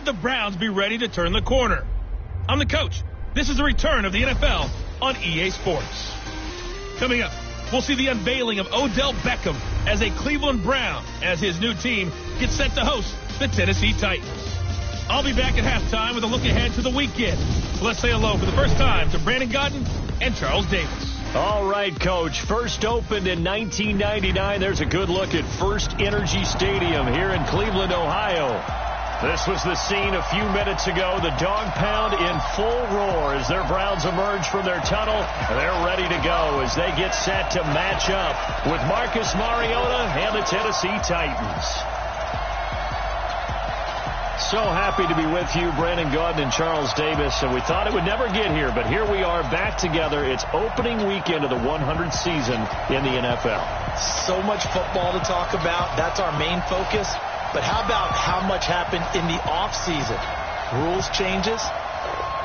should the Browns be ready to turn the corner? I'm the coach. This is the return of the NFL on EA Sports. Coming up, we'll see the unveiling of Odell Beckham as a Cleveland Brown as his new team gets set to host the Tennessee Titans. I'll be back at halftime with a look ahead to the weekend. So let's say hello for the first time to Brandon Gaudin and Charles Davis. All right, Coach. First opened in 1999. There's a good look at First Energy Stadium here in Cleveland, Ohio. This was the scene a few minutes ago. The dog pound in full roar as their Browns emerge from their tunnel. They're ready to go as they get set to match up with Marcus Mariota and the Tennessee Titans. So happy to be with you, Brandon Gaudin and Charles Davis. And we thought it would never get here, but here we are back together. It's opening weekend of the 100th season in the NFL. So much football to talk about. That's our main focus. But how about how much happened in the offseason? Rules changes.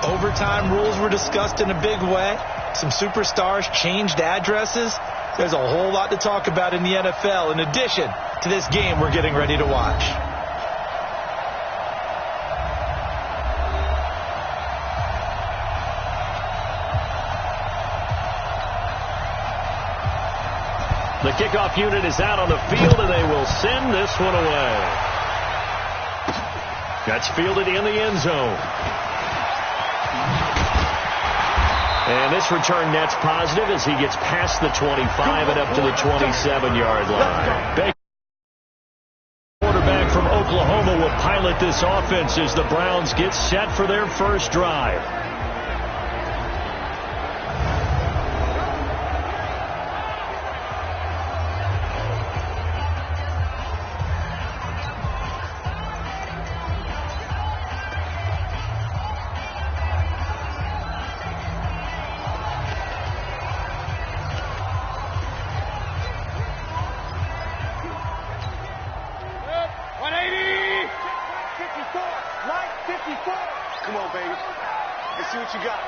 Overtime rules were discussed in a big way. Some superstars changed addresses. There's a whole lot to talk about in the NFL in addition to this game we're getting ready to watch. The kickoff unit is out on the field, and they will send this one away. That's fielded in the end zone. And this return net's positive as he gets past the 25 and up to the 27-yard line. Quarterback from Oklahoma will pilot this offense as the Browns get set for their first drive. Come on, baby. Let's see what you got.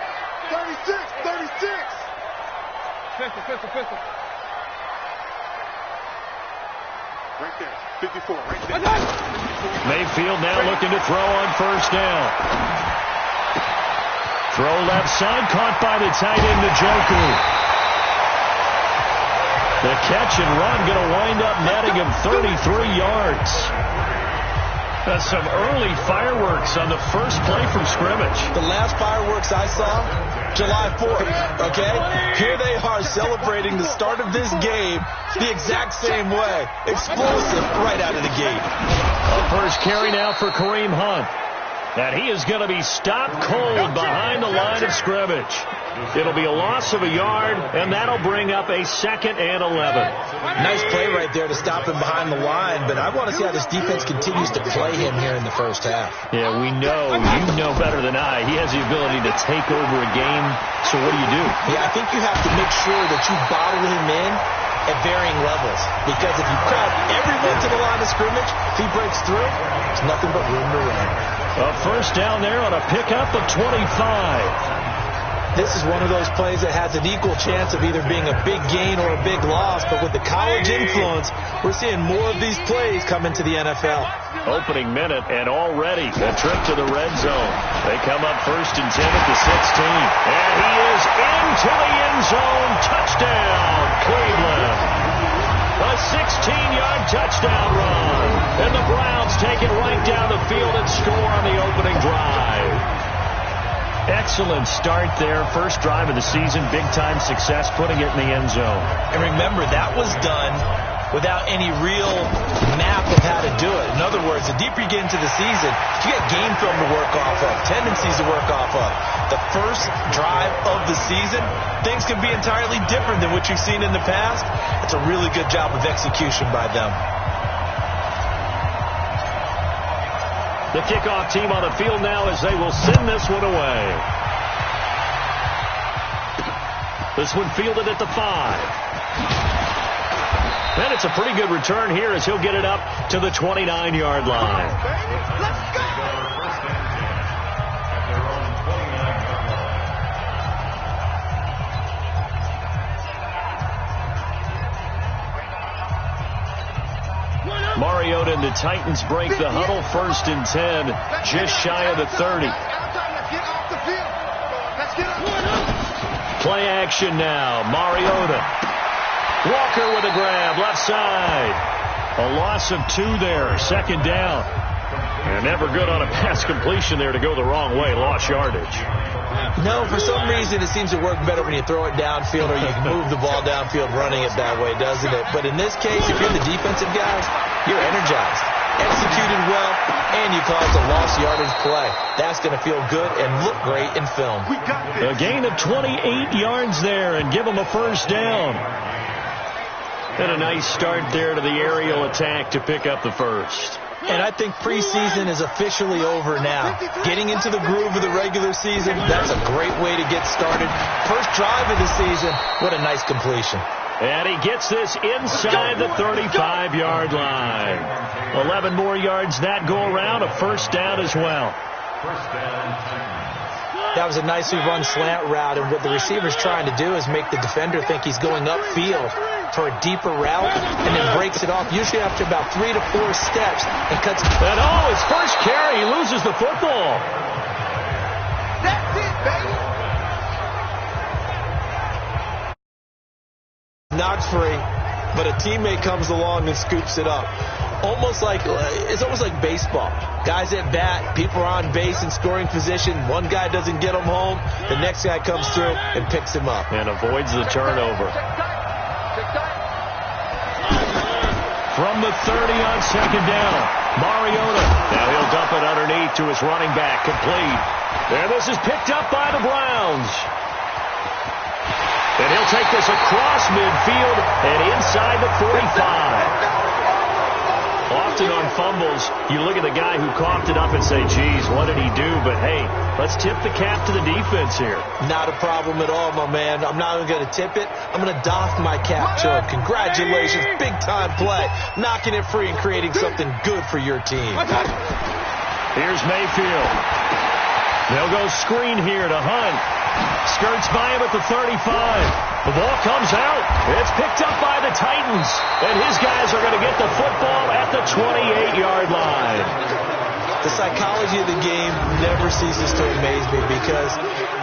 36, 36. Pistol. Right there. 54, right there. Mayfield now looking to throw on first down. Throw left side, caught by the tight end, Njoku. The catch and run going to wind up netting him 33 yards. Some early fireworks on the first play from scrimmage. The last fireworks I saw, July 4th, okay? Here they are celebrating the start of this game the exact same way. Explosive right out of the gate. A first carry now for Kareem Hunt. And he is going to be stopped cold behind the line of scrimmage. It'll be a loss of a yard, and that'll bring up a 2nd and 11. Nice play right there to stop him behind the line, but I want to see how this defense continues to play him here in the first half. Yeah, we know. You know better than I. He has the ability to take over a game, so what do you do? Yeah, I think you have to make sure that you bottle him in at varying levels, because if you crowd everyone to the line of scrimmage, if he breaks through, there's nothing but room to run. A first down there on a pickup of 25. This is one of those plays that has an equal chance of either being a big gain or a big loss, but with the college influence, we're seeing more of these plays come into the NFL. Opening minute, and already a trip to the red zone. They come up 1st and 10 at the 16. And he is into the end zone. Touchdown, Cleveland. A 16-yard touchdown run. And the Browns take it right down the field and score on the opening drive. Excellent start there. First drive of the season. Big-time success putting it in the end zone. And remember, that was done without any real map of how to do it. In other words, the deeper you get into the season, you get game film to work off of, tendencies to work off of. The first drive of the season, things can be entirely different than what you've seen in the past. It's a really good job of execution by them. The kickoff team on the field now as they will send this one away. This one fielded at the 5. And it's a pretty good return here as he'll get it up to the 29-yard line. Let's go! Mariota Mariota and the Titans break the huddle, 1st and 10, just shy of the 30. Play action now. Mariota. Walker with a grab, left side. A loss of 2 there, 2nd down. And never good on a pass completion there to go the wrong way. Lost yardage. No, for some reason it seems to work better when you throw it downfield or you move the ball downfield running it that way, doesn't it? But in this case, if you're the defensive guys, you're energized, executed well, and you caused a lost yardage play. That's going to feel good and look great in film. A gain of 28 yards there and give them a 1st down. And a nice start there to the aerial attack to pick up the 1st. And I think preseason is officially over now. Getting into the groove of the regular season, that's a great way to get started. First drive of the season, what a nice completion. And he gets this inside the 35-yard line. 11 more yards that go around, a 1st down as well. That was a nicely run slant route, and what the receiver's trying to do is make the defender think he's going upfield for a deeper route, and then breaks it off, usually after about 3 to 4 steps, and cuts. And his first carry, he loses the football. That's it, baby. Not free, but a teammate comes along and scoops it up. It's almost like baseball. Guys at bat, people are on base in scoring position. One guy doesn't get him home. The next guy comes through and picks him up. And avoids the turnover. From the 30 on 2nd down, Mariota. Now he'll dump it underneath to his running back, complete. And this is picked up by the Browns. And he'll take this across midfield and inside the 45. Often on fumbles, you look at the guy who coughed it up and say, geez, what did he do? But, hey, let's tip the cap to the defense here. Not a problem at all, my man. I'm not even going to tip it. I'm going to doff my cap to him. Congratulations. Big-time play. Knocking it free and creating something good for your team. Here's Mayfield. They'll go screen here to Hunt. Skirts by him at the 35. The ball comes out. It's picked up by the Titans. And his guys are going to get the football at the 28-yard line. The psychology of the game never ceases to amaze me, because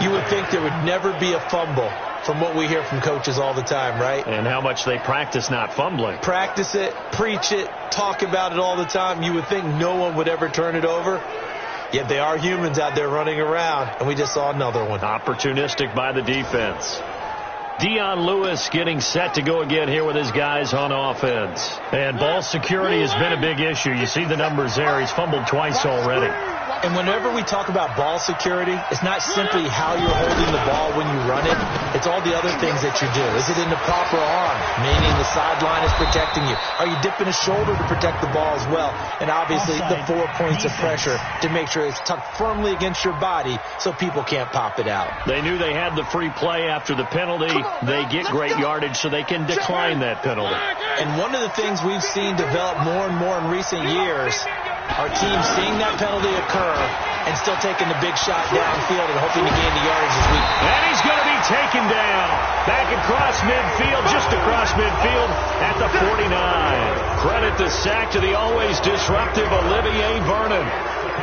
you would think there would never be a fumble from what we hear from coaches all the time, right? And how much they practice not fumbling. Practice it, preach it, talk about it all the time. You would think no one would ever turn it over. Yet they are humans out there running around, and we just saw another one. Opportunistic by the defense. Dion Lewis getting set to go again here with his guys on offense. And ball security has been a big issue. You see the numbers there. He's fumbled twice already. And whenever we talk about ball security, it's not simply how you're holding the ball when you run it. It's all the other things that you do. Is it in the proper arm, meaning the sideline is protecting you? Are you dipping a shoulder to protect the ball as well? And obviously the 4 points of pressure to make sure it's tucked firmly against your body so people can't pop it out. They knew they had the free play after the penalty. They get great yardage so they can decline that penalty. And one of the things we've seen develop more and more in recent years are teams seeing that penalty occur and still taking the big shot downfield and hoping to gain the yardage this week. And he's going to be taken down. Back across midfield, just across midfield at the 49. Credit the sack to the always disruptive Olivier Vernon.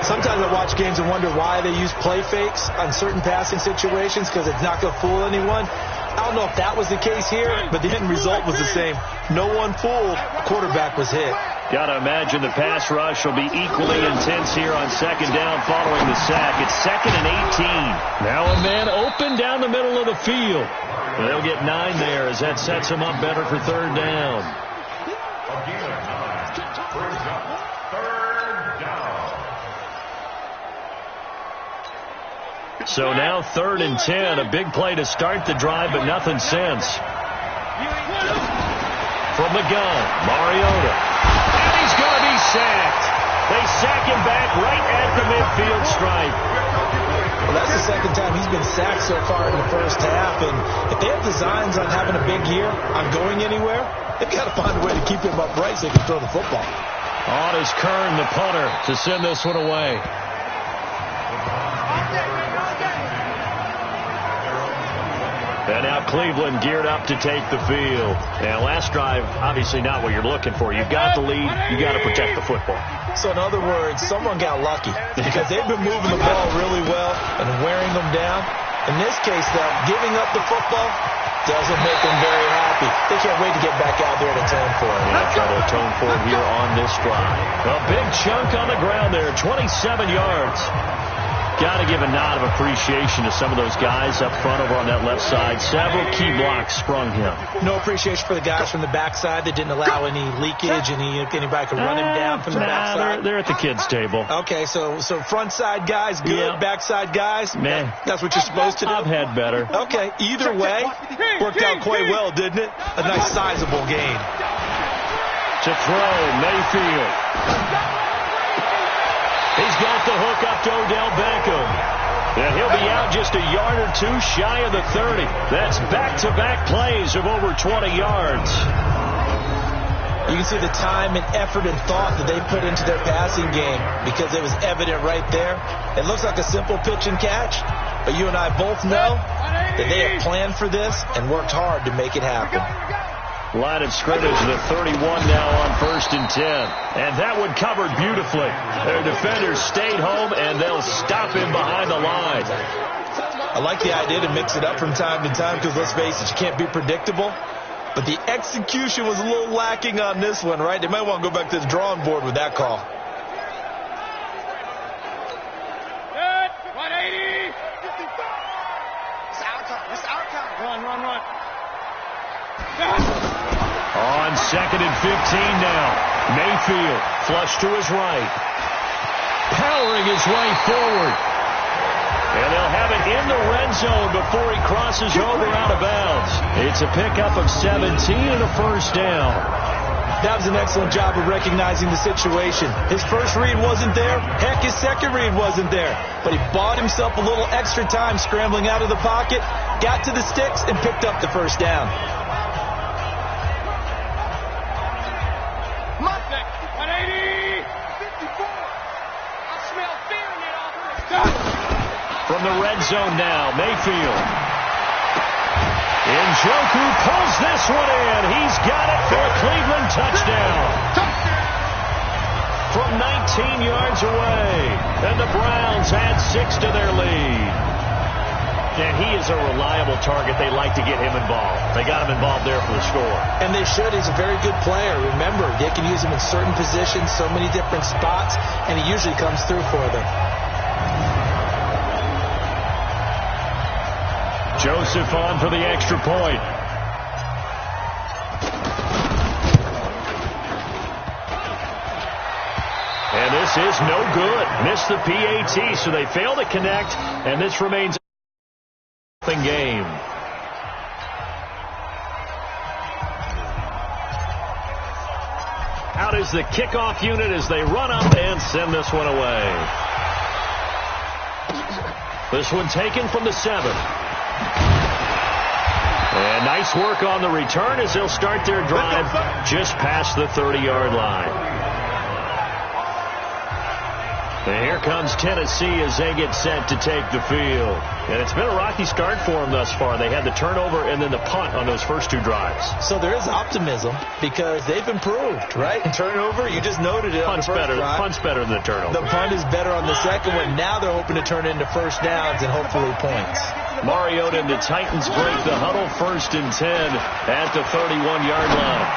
Sometimes I watch games and wonder why they use play fakes on certain passing situations, because it's not going to fool anyone. I don't know if that was the case here, but the end result was the same. No one fooled. The quarterback was hit. Got to imagine the pass rush will be equally intense here on 2nd down following the sack. It's 2nd and 18. Now a man open down the middle of the field. They'll get 9 there as that sets them up better for 3rd down. So now 3rd and 10, a big play to start the drive, but nothing since. From the gun, Mariota. And he's going to be sacked. They sack him back right at the midfield stripe. Well, that's the 2nd time he's been sacked so far in the first half, and if they have designs on having a big year, on going anywhere, they've got to find a way to keep him upright so they can throw the football. On is Kern, the punter, to send this one away. And now Cleveland geared up to take the field. And last drive, obviously not what you're looking for. You've got the lead. You got to protect the football. So in other words, someone got lucky because they've been moving the ball really well and wearing them down. In this case, though, giving up the football doesn't make them very happy. They can't wait to get back out there and atone for it. Yeah, try to atone for it here on this drive. A big chunk on the ground there, 27 yards. Got to give a nod of appreciation to some of those guys up front over on that left side. Several key blocks sprung him. No appreciation for the guys from the backside that didn't allow any leakage, anybody could run him down from the backside. They're at the kids' table. Okay, so front side guys good, yeah. Backside guys, man, that's what you're supposed to do. I've had better. Okay, either way, worked out quite well, didn't it? A nice sizable gain. To throw, Mayfield. He's got the hook up to Odell Beckham. And he'll be out just a yard or two shy of the 30. That's back-to-back plays of over 20 yards. You can see the time and effort and thought that they put into their passing game because it was evident right there. It looks like a simple pitch and catch, but you and I both know that they have planned for this and worked hard to make it happen. Line of scrimmage, the 31 now on 1st and 10. And that one covered beautifully. Their defenders stayed home, and they'll stop him behind the line. I like the idea to mix it up from time to time because, let's face it, you can't be predictable. But the execution was a little lacking on this one, right? They might want to go back to the drawing board with that call. Good. 180. It's our time. It's our time. Run. On 2nd and 15 now. Mayfield flush to his right. Powering his way forward. And they'll have it in the red zone before he crosses over out of bounds. It's a pickup of 17 and a first down. That was an excellent job of recognizing the situation. His first read wasn't there. Heck, his second read wasn't there. But he bought himself a little extra time scrambling out of the pocket, got to the sticks, and picked up the first down. From the red zone now, Mayfield. Njoku pulls this one in. He's got it for a Cleveland touchdown. From 19 yards away. And the Browns add 6 to their lead. And he is a reliable target. They like to get him involved. They got him involved there for the score. And they should. He's a very good player. Remember, they can use him in certain positions, so many different spots, and he usually comes through for them. Joseph on for the extra point. And this is no good. Missed the PAT, so they fail to connect, and this remains a game. Out is the kickoff unit as they run up and send this one away. This one taken from the 7. And nice work on the return as they'll start their drive just past the 30-yard line. And here comes Tennessee as they get set to take the field. And it's been a rocky start for them thus far. They had the turnover and then the punt on those first 2 drives. So there is optimism because they've improved, right? Turnover, you just noted it on the first drive. Punt's better than the turnover. The punt is better on the second one. Now they're hoping to turn it into first downs and hopefully points. Mariota and the Titans break the huddle 1st and 10 at the 31-yard line.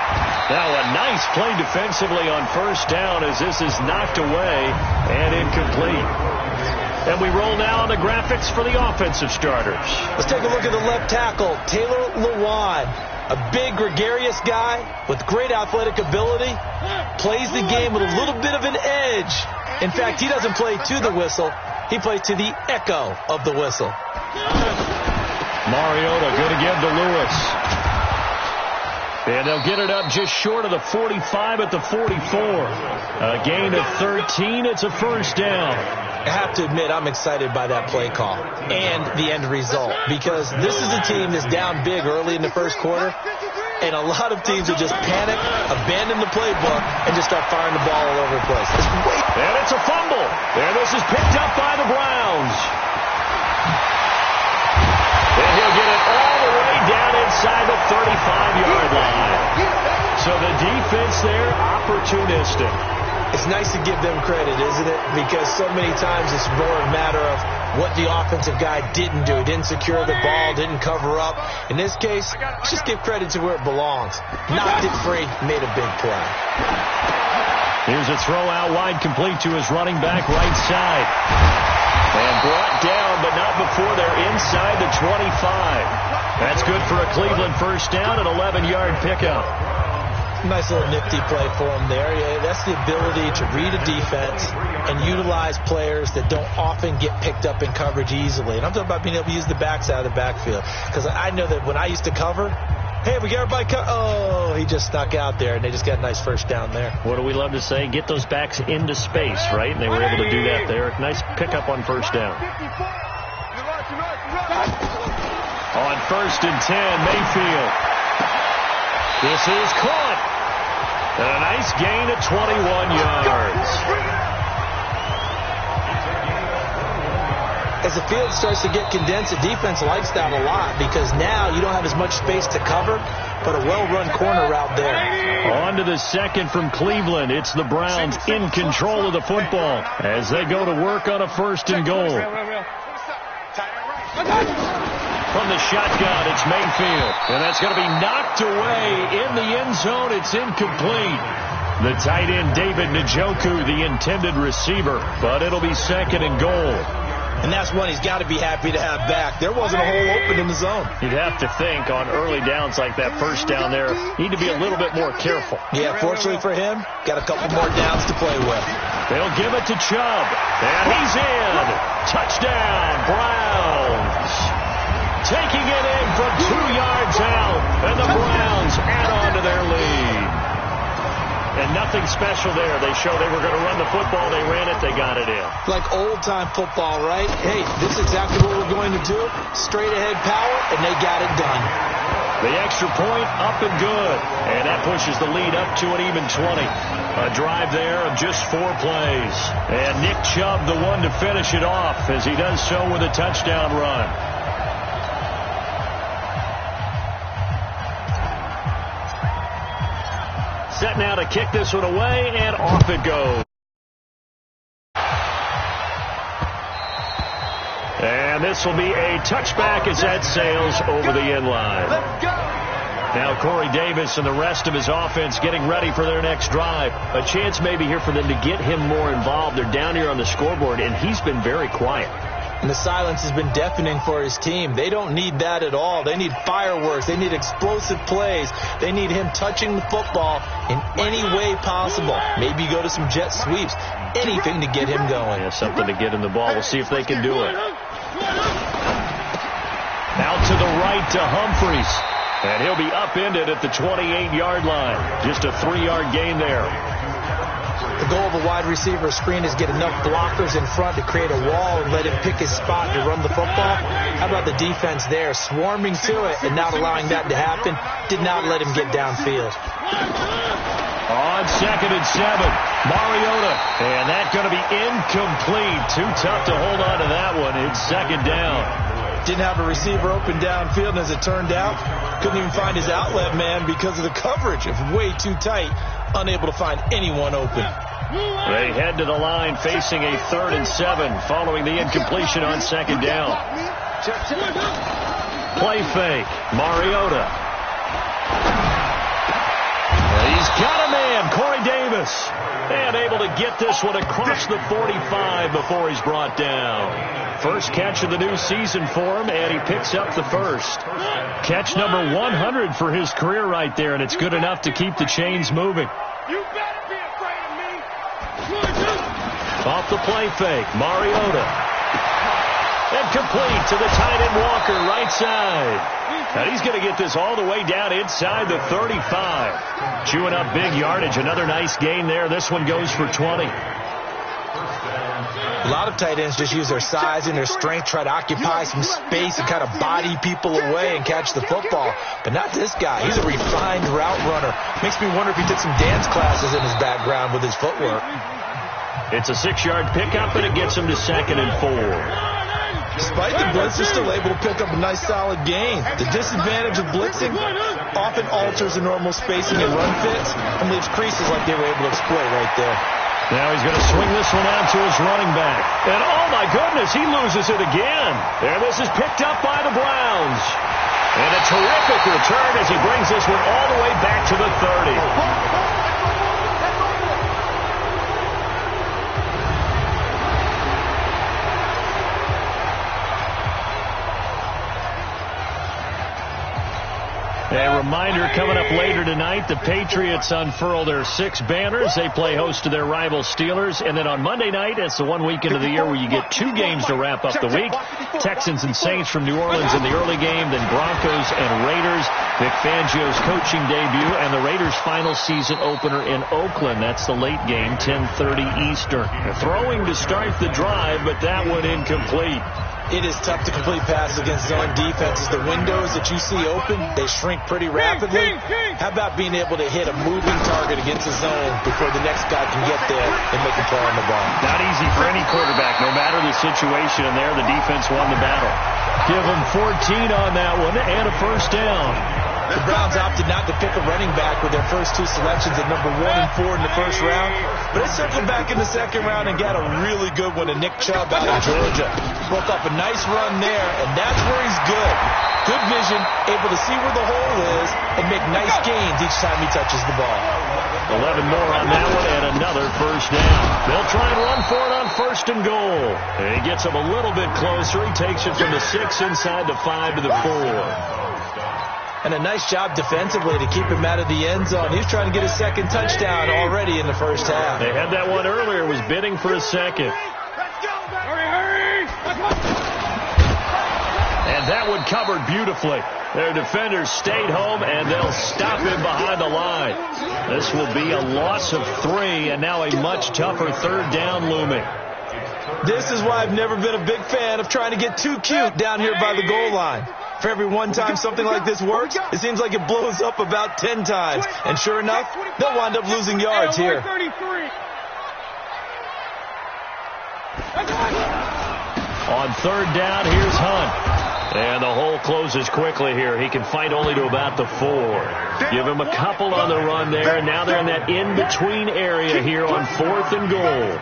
Now a nice play defensively on first down as this is knocked away and incomplete. And we roll now on the graphics for the offensive starters. Let's take a look at the left tackle, Taylor Lewan. A big, gregarious guy with great athletic ability. Plays the game with a little bit of an edge. In fact, he doesn't play to the whistle. He plays to the echo of the whistle. Mariota going to give to Lewis. And they'll get it up just short of the 45 at the 44. A gain of 13. It's a first down. I have to admit, I'm excited by that play call and the end result because this is a team that's down big early in the first quarter, and a lot of teams will just panic, abandon the playbook, and just start firing the ball all over the place. And it's a fumble. And this is picked up by the Browns. And he'll get it all the way 35-yard line. So the defense there, opportunistic. It's nice to give them credit, isn't it? Because so many times it's more a matter of what the offensive guy didn't do. He didn't secure the ball, didn't cover up. In this case, just give credit to where it belongs. Knocked it free, made a big play. Here's a throw out wide, complete to his running back right side. And brought down, but not before they're inside the 25. That's good for a Cleveland first down, an 11-yard pickup. Nice little nifty play for him there. Yeah, that's the ability to read a defense and utilize players that don't often get picked up in coverage easily. And I'm talking about being able to use the backs out of the backfield. Because I know that when I used to cover, hey, we got everybody oh, he just snuck out there, and they just got a nice first down there. What do we love to say? Get those backs into space, right? And they were able to do that there. Nice pickup on first down. On 1st and 10, Mayfield. This is caught. And a nice gain of 21 yards. As the field starts to get condensed, the defense likes that a lot because now you don't have as much space to cover, but a well-run corner route there. On to the second from Cleveland. It's the Browns in control of the football as they go to work on a 1st and goal. From the shotgun, it's Mayfield. And that's going to be knocked away in the end zone. It's incomplete. The tight end, David Njoku, the intended receiver. But it'll be 2nd and goal. And that's one he's got to be happy to have back. There wasn't a hole open in the zone. You'd have to think on early downs like that first down there, need to be a little bit more careful. Yeah, fortunately for him, got a couple more downs to play with. They'll give it to Chubb. And he's in. Touchdown, Browns. Taking it in from 2 yards out, and the Browns add on to their lead. And nothing special there. They showed they were going to run the football. They ran it. They got it in. Like old-time football, right? Hey, this is exactly what we're going to do. Straight-ahead power, and they got it done. The extra point up and good. And that pushes the lead up to an even 20. A drive there of just 4 plays. And Nick Chubb, the one to finish it off, as he does so with a touchdown run. Set now to kick this one away, and off it goes. And this will be a touchback as that sails over the end line. Now Corey Davis and the rest of his offense getting ready for their next drive. A chance maybe here for them to get him more involved. They're down here on the scoreboard, and he's been very quiet. And the silence has been deafening for his team. They don't need that at all. They need fireworks. They need explosive plays. They need him touching the football in any way possible. Maybe go to some jet sweeps. Anything to get him going. Yeah, something to get him the ball. We'll see if they can do it. Out to the right to Humphries. And he'll be upended at the 28-yard line. Just a 3-yard gain there. The goal of a wide receiver screen is get enough blockers in front to create a wall and let him pick his spot to run the football. How about the defense there, swarming to it and not allowing that to happen? Did not let him get downfield. On 2nd and 7, Mariota. And that's going to be incomplete. Too tough to hold on to that one. It's 2nd down. Didn't have a receiver open downfield, and as it turned out, couldn't even find his outlet man because of the coverage. It was way too tight, unable to find anyone open. They head to the line facing a 3rd and 7 following the incompletion on 2nd down. Play fake. Mariota. He's got a man, Corey Davis. And able to get this one across the 45 before he's brought down. First catch of the new season for him, and he picks up the first. Catch number 100 for his career right there, and it's good enough to keep the chains moving. You better be afraid of me. Off the play fake, Mariota. And complete to the tight end Walker, right side. And he's going to get this all the way down inside the 35. Chewing up big yardage. Another nice gain there. This one goes for 20. A lot of tight ends just use their size and their strength, try to occupy some space and kind of body people away and catch the football. But not this guy. He's a refined route runner. Makes me wonder if he took some dance classes in his background with his footwork. It's a 6-yard pickup, and it gets him to 2nd and 4. Despite the blitz, they're still able to pick up a nice solid gain. The disadvantage of blitzing often alters the normal spacing and run fits and leaves creases like they were able to exploit right there. Now he's going to swing this one out to his running back. And oh my goodness, he loses it again. There, this is picked up by the Browns. And a terrific return as he brings this one all the way back to the 30. A reminder, coming up later tonight, the Patriots unfurl their 6 banners. They play host to their rival Steelers. And then on Monday night, it's the one weekend of the year where you get 2 games to wrap up the week. Texans and Saints from New Orleans in the early game, then Broncos and Raiders. Vic Fangio's coaching debut and the Raiders' final season opener in Oakland. That's the late game, 10:30 Eastern. Throwing to start the drive, but that one incomplete. It is tough to complete passes against zone defenses. The windows that you see open, they shrink pretty rapidly. How about being able to hit a moving target against a zone before the next guy can get there and make a play on the ball? Not easy for any quarterback, no matter the situation. And there, the defense won the battle. Give them 14 on that one and a first down. The Browns opted not to pick a running back with their first 2 selections at number 1 and 4 in the first round. But they circled back in the second round and got a really good one to Nick Chubb out of Georgia. Broke up a nice run there, and that's where he's good. Good vision, able to see where the hole is, and make nice gains each time he touches the ball. 11 more on that one and another first down. They'll try and run for it on first and goal. And he gets him a little bit closer. He takes it from the 6 inside the 5 to the 4. And a nice job defensively to keep him out of the end zone. He was trying to get his second touchdown already in the first half. They had that one earlier, was bidding for a second. And that one covered beautifully. Their defenders stayed home, and they'll stop him behind the line. This will be a loss of 3, and now a much tougher third down looming. This is why I've never been a big fan of trying to get too cute down here by the goal line. For every one time something like this works, it seems like it blows up about 10 times. And sure enough, they'll wind up losing yards here. On third down, here's Hunt. And the hole closes quickly here. He can fight only to about the 4. Give him a couple on the run there. And now they're in that in-between area here on 4th and goal.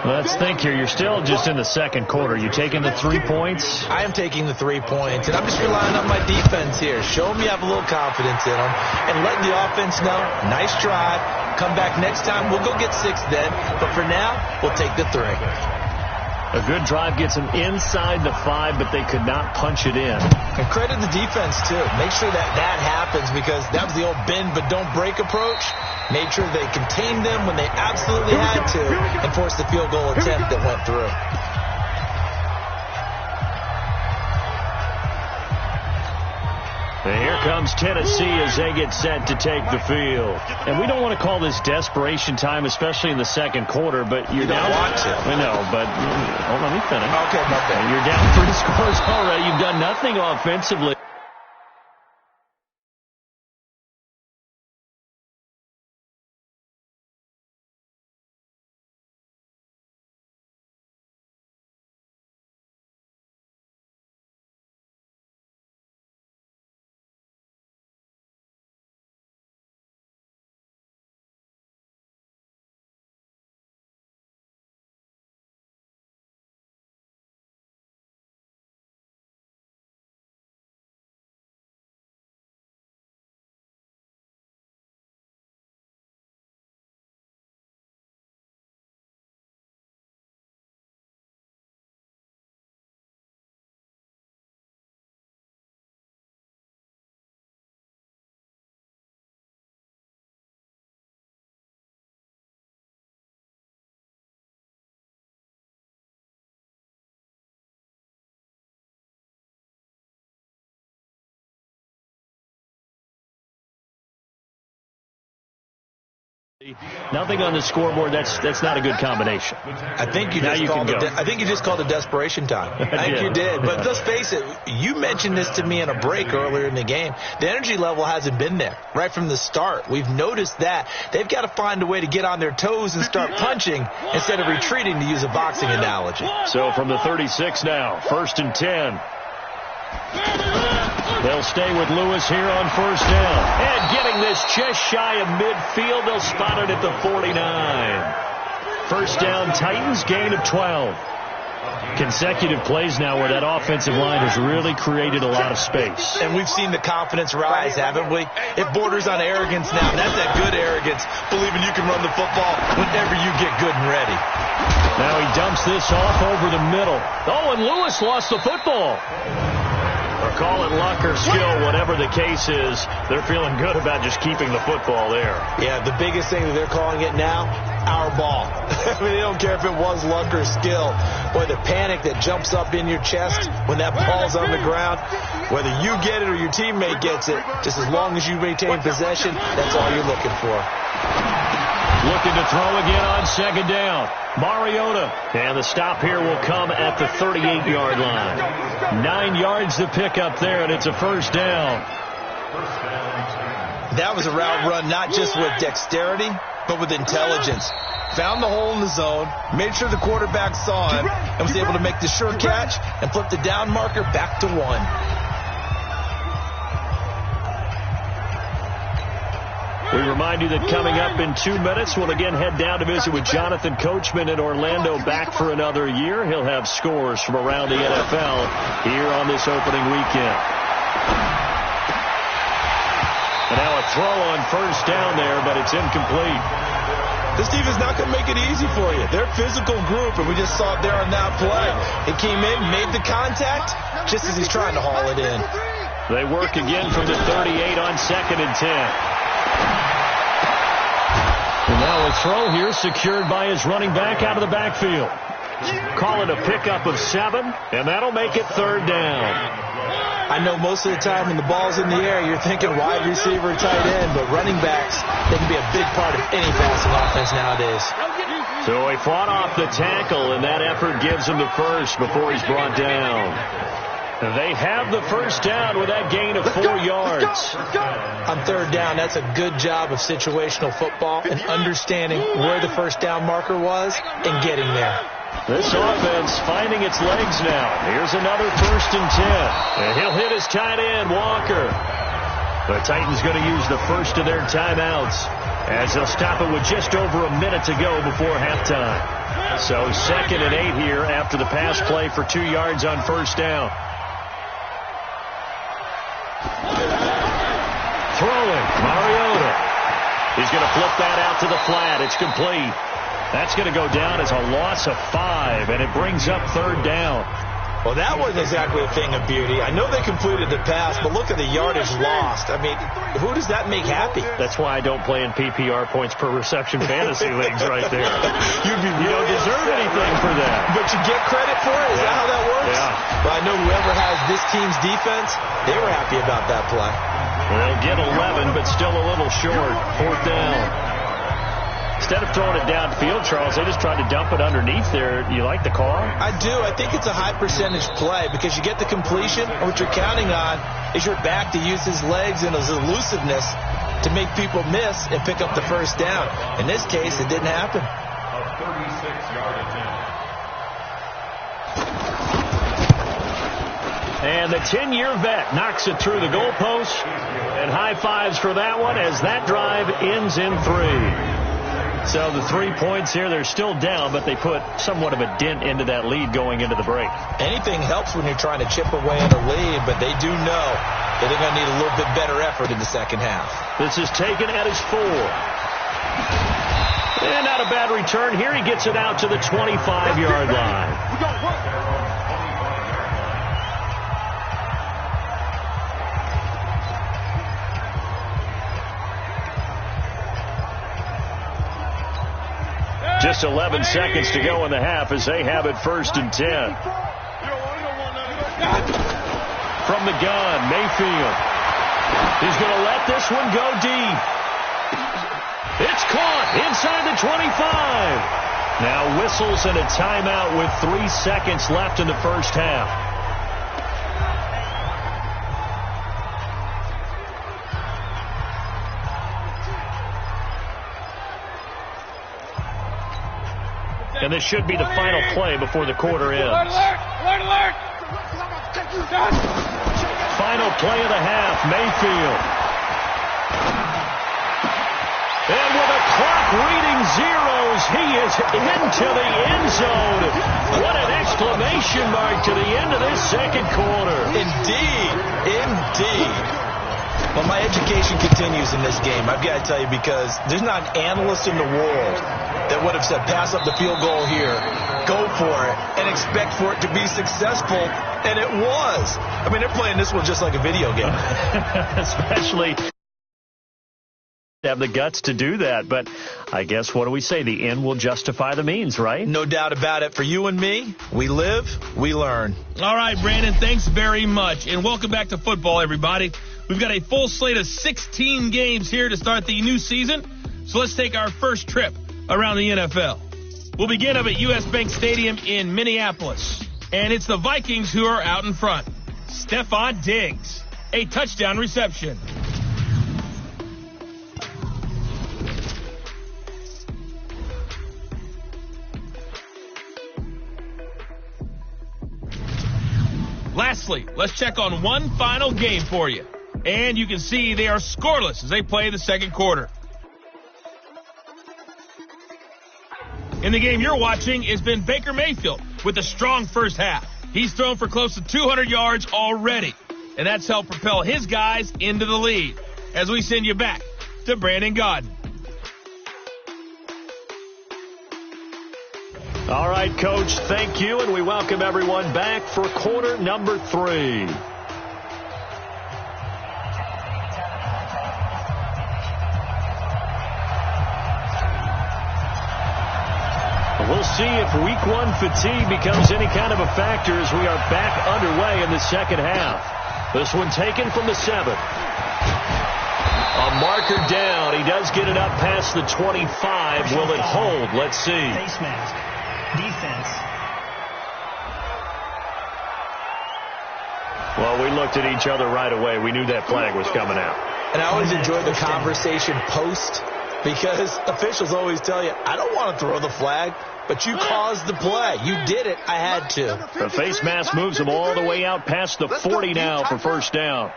Let's think here. You're still just in the second quarter. You taking the 3 points? I am taking the 3 points, and I'm just relying on my defense here. Show them you have a little confidence in them, and letting the offense know, nice drive. Come back next time. We'll go get 6 then. But for now, we'll take the 3. A good drive gets them inside the 5, but they could not punch it in. And credit the defense, too. Make sure that happens, because that was the old bend but don't break approach. Made sure they contained them when they absolutely had to and forced the field goal attempt that went through. And here comes Tennessee as they get set to take the field. And we don't want to call this desperation time, especially in the second quarter, but you're down. Want to. I know, but hold on, let me finish. Okay, my bad. You're down 3 scores already. You've done nothing offensively. Nothing on the scoreboard. That's not a good combination. I think you just called it desperation time. I think you did. But let's face it, you mentioned this to me in a break earlier in the game. The energy level hasn't been there right from the start. We've noticed that. They've got to find a way to get on their toes and start punching instead of retreating, to use a boxing analogy. So from the 36 now, 1st and 10. They'll stay with Lewis here on 1st down. And getting this just shy of midfield, they'll spot it at the 49. 1st down, Titans, gain of 12. Consecutive plays now where that offensive line has really created a lot of space. And we've seen the confidence rise, haven't we? It borders on arrogance now. And that's that good arrogance, believing you can run the football whenever you get good and ready. Now he dumps this off over the middle. Oh, and Lewis lost the football. Or call it luck or skill, whatever the case is, they're feeling good about just keeping the football there. Yeah, the biggest thing that they're calling it now, our ball. I mean, they don't care if it was luck or skill. Boy, the panic that jumps up in your chest when that ball's on the ground, whether you get it or your teammate gets it, just as long as you maintain possession, that's all you're looking for. Looking to throw again on 2nd down. Mariota. And the stop here will come at the 38-yard line. 9 yards to pick up there, and it's a 1st down. That was a route run not just with dexterity, but with intelligence. Found the hole in the zone, made sure the quarterback saw him, and was able to make the sure catch and flip the down marker back to 1. We remind you that coming up in 2 minutes, we'll again head down to visit with Jonathan Coachman in Orlando, back for another year. He'll have scores from around the NFL here on this opening weekend. And now a throw on 1st down there, but it's incomplete. This defense is not going to make it easy for you. They're a physical group, and we just saw it there on that play. It came in, made the contact, just as he's trying to haul it in. They work again from the 38 on 2nd and 10. And now a throw here secured by his running back out of the backfield. Call it a pickup of 7, and that'll make it 3rd down. I know most of the time when the ball's in the air, you're thinking wide receiver, tight end, but running backs, they can be a big part of any passing offense nowadays. So he fought off the tackle, and that effort gives him the first before he's brought down. They have the 1st down with that gain of 4 yards. On 3rd down, that's a good job of situational football and understanding where the 1st down marker was and getting there. This offense finding its legs now. Here's another 1st and 10. And he'll hit his tight end, Walker. The Titans going to use the first of their timeouts as they'll stop it with just over a minute to go before halftime. So 2nd and 8 here after the pass play for 2 yards on 1st down. Throwing, Mariota. He's going to flip that out to the flat. It's complete. That's going to go down as a loss of 5, and it brings up 3rd down. Well, that wasn't exactly a thing of beauty. I know they completed the pass, but look at the yardage lost. I mean, who does that make happy? That's why I don't play in PPR points per reception fantasy leagues right there. You don't deserve anything for that. But you get credit for it? Is that how that works? Yeah. Well, I know whoever has this team's defense, they were happy about that play. They'll get 11, but still a little short. 4th down. Instead of throwing it downfield, Charles, they just tried to dump it underneath there. You like the call? I do. I think it's a high percentage play because you get the completion, and what you're counting on is your back to use his legs and his elusiveness to make people miss and pick up the 1st down. In this case, it didn't happen. A 36-yard attempt. And the 10-year vet knocks it through the goalpost. And high fives for that one as that drive ends in 3. So the 3 points here, they're still down, but they put somewhat of a dent into that lead going into the break. Anything helps when you're trying to chip away at a lead, but they do know that they're going to need a little bit better effort in the second half. This is taken at his 4. And not a bad return here. He gets it out to the 25-yard line. Just 11 seconds to go in the half as they have it 1st and 10. From the gun, Mayfield. He's going to let this one go deep. It's caught inside the 25. Now whistles and a timeout with 3 seconds left in the first half. And this should be the final play before the quarter ends. Alert, alert! Final play of the half, Mayfield. And with a clock reading zeros, he is into the end zone. What an exclamation mark to the end of this second quarter. Indeed, indeed. Well, my education continues in this game, I've got to tell you, because there's not an analyst in the world that would have said pass up the field goal here, go for it, and expect for it to be successful, and it was. I mean, they're playing this one just like a video game. Especially have the guts to do that, but I guess, what do we say? The end will justify the means, right? No doubt about it. For you and me, we live, we learn. All right, Brandon, thanks very much, and welcome back to football, everybody. We've got a full slate of 16 games here to start the new season, so let's take our first trip around the NFL. We'll begin up at U.S. Bank Stadium in Minneapolis, and it's the Vikings who are out in front. Stephon Diggs, a touchdown reception. Lastly, let's check on one final game for you. And you can see they are scoreless as they play the second quarter. In the game you're watching, it's been Baker Mayfield with a strong first half. He's thrown for close to 200 yards already, and that's helped propel his guys into the lead. As we send you back to Brandon Gaudin. All right, Coach, thank you, and we welcome everyone back for quarter number 3. We'll see if week 1 fatigue becomes any kind of a factor as we are back underway in the second half. This one taken from the 7. A marker down. He does get it up past the 25. Will it hold? Let's see. Face mask. Defense. Well, we looked at each other right away. We knew that flag was coming out. And I always enjoy the conversation post, because officials always tell you, I don't want to throw the flag, but you caused the play. You did it. I had to. The face mask moves him all the way out past the 40 now for first down.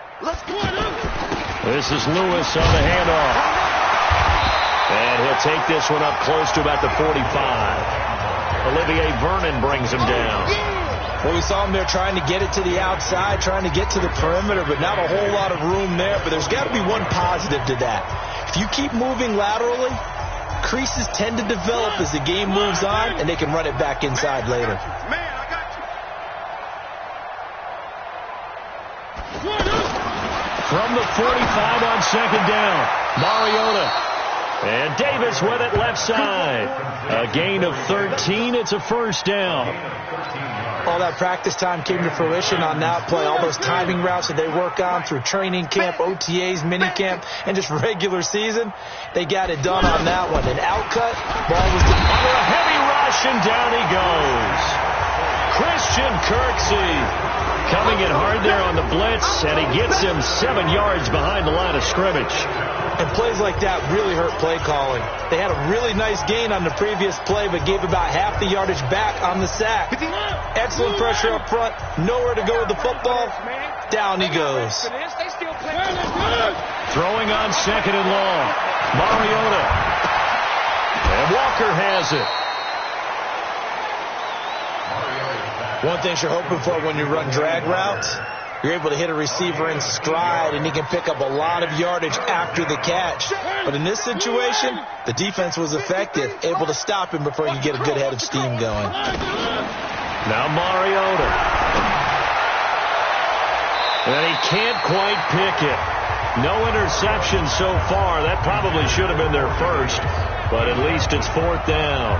This is Lewis on the handoff. And he'll take this one up close to about the 45. Olivier Vernon brings him down. Well, we saw him there trying to get it to the outside, trying to get to the perimeter, but not a whole lot of room there. But there's got to be one positive to that. If you keep moving laterally, creases tend to develop as the game moves on, and they can run it back inside later. From the 45 on second down, Mariota. And Davis with it left side. A gain of 13. It's a first down. All that practice time came to fruition on that play. All those timing routes that they work on through training camp, OTAs, minicamp, and just regular season, they got it done on that one. An outcut, ball was under a heavy rush, and down he goes. Christian Kirksey coming in hard there on the blitz, and he gets him 7 yards behind the line of scrimmage. And plays like that really hurt play calling. They had a really nice gain on the previous play, but gave about half the yardage back on the sack. Excellent pressure up front. Nowhere to go with the football. Down he goes. Throwing on second and long. Mariota. And Walker has it. One thing you're hoping for when you run drag routes, you're able to hit a receiver in stride, and he can pick up a lot of yardage after the catch. But in this situation, the defense was effective, able to stop him before he could get a good head of steam going. Now Mariota. And he can't quite pick it. No interception so far. That probably should have been their first, but at least it's fourth down.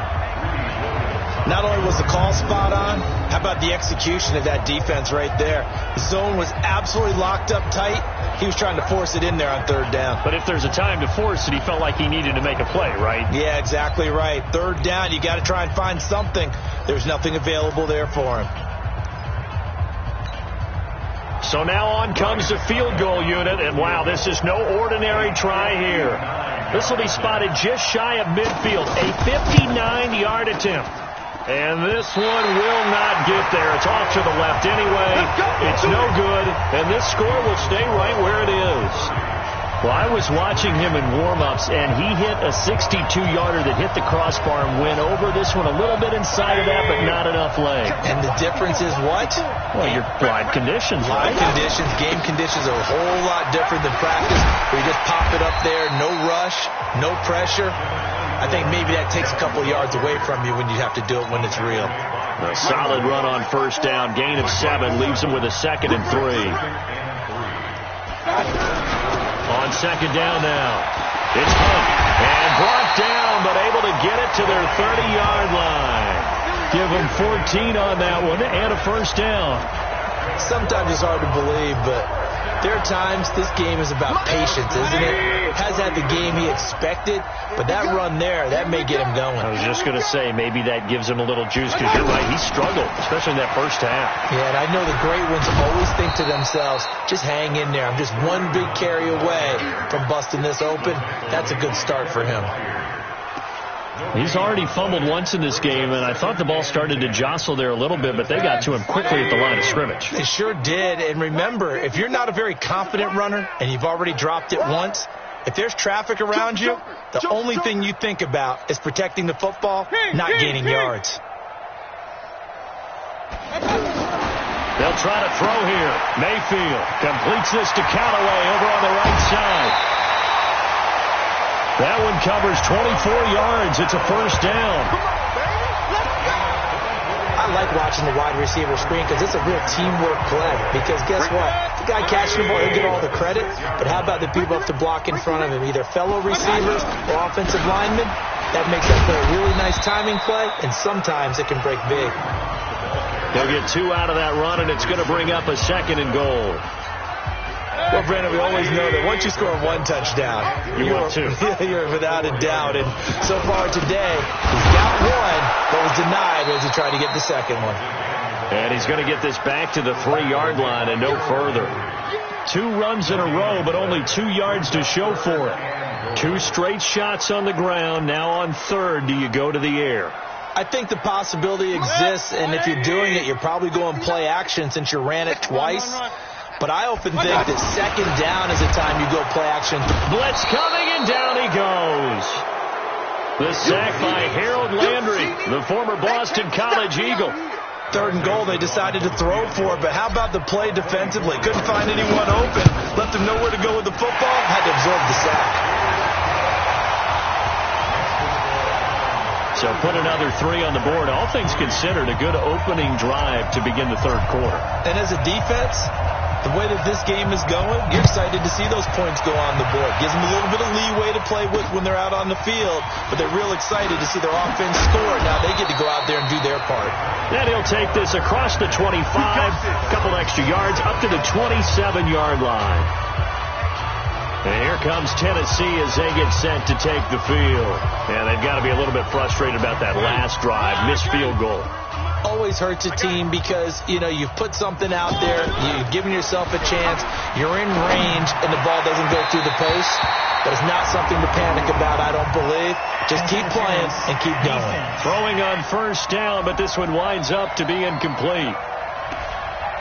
Not only was the call spot on, how about the execution of that defense right there? The zone was absolutely locked up tight. He was trying to force it in there on third down. But if there's a time to force it, he felt like he needed to make a play, right? Yeah, exactly right. Third down, you got to try and find something. There's nothing available there for him. So now on comes the field goal unit, and wow, this is no ordinary try here. This will be spotted just shy of midfield, a 59-yard attempt. And this one will not get there. It's off to the left anyway. It's no good, and this score will stay right where it is. Well, I was watching him in warm-ups, and he hit a 62-yarder that hit the crossbar and went over. This one a little bit inside of that, but not enough leg. And the difference is what? Well, your live conditions, right? Live conditions, game conditions are a whole lot different than practice, where you just pop it up there, no rush, no pressure. I think maybe that takes a couple of yards away from you when you have to do it when it's real. A solid run on first down. Gain of 7 leaves him with a 2nd and 3. On second down now. It's Hunt. And brought down, but able to get it to their 30-yard line. Give them 14 on that one and a first down. Sometimes it's hard to believe, but there are times this game is about patience, isn't it? Has had the game he expected, but that run there, that may get him going. I was just going to say, maybe that gives him a little juice, because you're right, he struggled, especially in that first half. Yeah, and I know the great ones always think to themselves, just hang in there. I'm just one big carry away from busting this open. That's a good start for him. He's already fumbled once in this game, and I thought the ball started to jostle there a little bit, but they got to him quickly at the line of scrimmage. They sure did, and remember, if you're not a very confident runner and you've already dropped it once, if there's traffic around you, the only thing you think about is protecting the football, not gaining yards. They'll try to throw here. Mayfield completes this to Callaway over on the right side. That one covers 24 yards. It's a first down. I like watching the wide receiver screen because it's a real teamwork play. Because guess what? The guy catching the ball, he'll get all the credit. But how about the people up to block in front of him? Either fellow receivers or offensive linemen. That makes that play a really nice timing play, and sometimes it can break big. They'll get 2 out of that run, and it's going to bring up a 2nd and goal. Well, Brandon, we always know that once you score 1 touchdown, you're 2. You're without a doubt. And so far today, he's got 1, but was denied as he tried to get the second one. And he's going to get this back to the 3-yard line and no further. 2 runs in a row, but only 2 yards to show for it. 2 straight shots on the ground. Now on third, do you go to the air? I think the possibility exists, and if you're doing it, you're probably going play action since you ran it twice. But I often think that second down is a time you go play action. Blitz coming, and down he goes. The sack by Harold Landry, the former Boston College Eagle. 3rd and goal, they decided to throw for it, but how about the play defensively? Couldn't find anyone open. Left him nowhere to go with the football. Had to absorb the sack. So put another 3 on the board. All things considered, a good opening drive to begin the third quarter. And as a defense, the way that this game is going, you're excited to see those points go on the board. Gives them a little bit of leeway to play with when they're out on the field, but they're real excited to see their offense score. Now they get to go out there and do their part. Then he'll take this across the 25, a couple extra yards, up to the 27-yard line. And here comes Tennessee as they get set to take the field. And they've got to be a little bit frustrated about that last drive, missed field goal. Always hurts a team because, you've put something out there, you've given yourself a chance, you're in range, and the ball doesn't go through the post. But it's not something to panic about, I don't believe. Just keep playing and keep going. Throwing on first down, but this one winds up to be incomplete.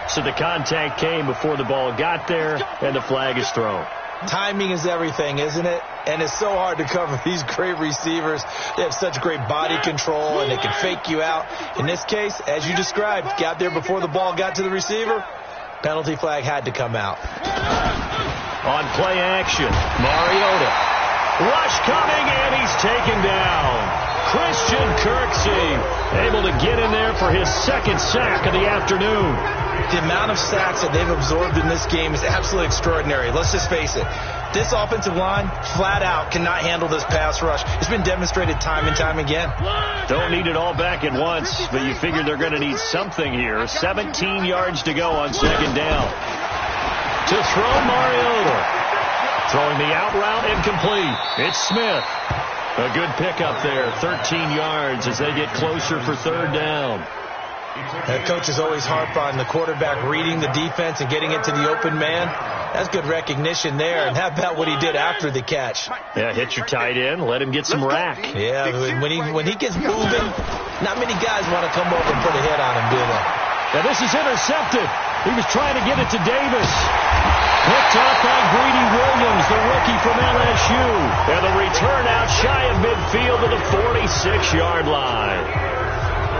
So the contact came before the ball got there, and the flag is thrown. Timing is everything, isn't it? And it's so hard to cover these great receivers. They have such great body control, and they can fake you out. In this case, as you described, got there before the ball got to the receiver. Penalty flag had to come out. On play action, Mariota. Rush coming, and he's taken down. Christian Kirksey able to get in there for his second sack of the afternoon. The amount of sacks that they've absorbed in this game is absolutely extraordinary. Let's just face it. This offensive line, flat out, cannot handle this pass rush. It's been demonstrated time and time again. Don't need it all back at once, but you figure they're going to need something here. 17 yards to go on second down. To throw Mariota. Throwing the out route incomplete. It's Smith. A good pickup there. 13 yards as they get closer for third down. That coach is always harp on the quarterback reading the defense and getting it to the open man. That's good recognition there. And how about what he did after the catch? Yeah, hit your tight end, let him get some rack. Yeah, when he gets moving, not many guys want to come over and put a hit on him, do they? Now this is intercepted. He was trying to get it to Davis. Picked off by Greedy Williams, the rookie from LSU. And the return out shy of midfield to the 46-yard line.